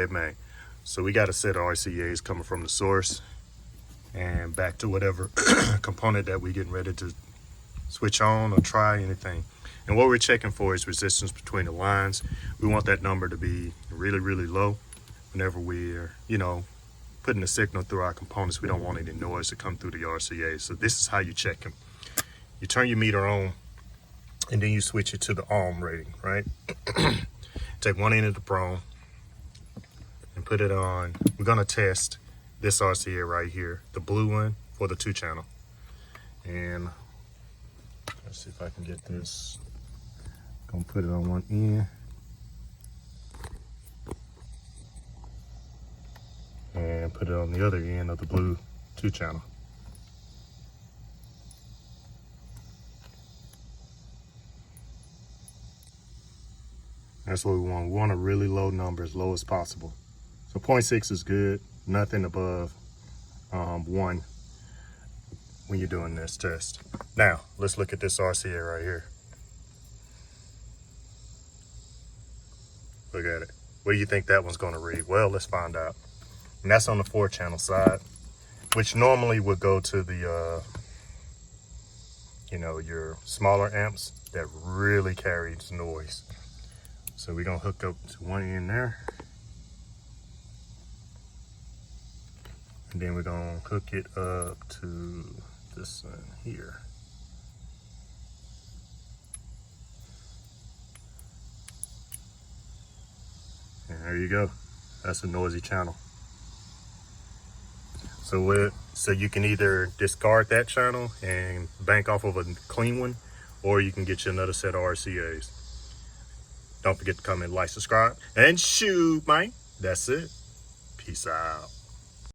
man. So we got a set of RCAs coming from the source and back to whatever component that we're getting ready to switch on or try anything. And what we're checking for is resistance between the lines. We want that number to be really, really low. Whenever we're, putting the signal through our components, we don't want any noise to come through the RCA. So this is how you check them. You turn your meter on and then you switch it to the ohm rating, right? Take one end of the probe and put it on. We're gonna test this RCA right here, the blue one for the 2-channel. And let's see if I can get this. Gonna put it on one end. And put it on the other end of the blue 2-channel. That's what we want. We want a really low number, as low as possible. So 0.6 is good, nothing above 1 when you're doing this test. Now, let's look at this RCA right here. Look at it. What do you think that one's gonna read? Well, let's find out. And that's on the 4-channel side, which normally would go to the, your smaller amps that really carries noise. So we're gonna hook up to one end there. And then we're gonna hook it up to this one here. And there you go. That's a noisy channel. So you can either discard that channel and bank off of a clean one, or you can get you another set of RCAs. Don't forget to comment, like, subscribe, and shoot, man. That's it. Peace out.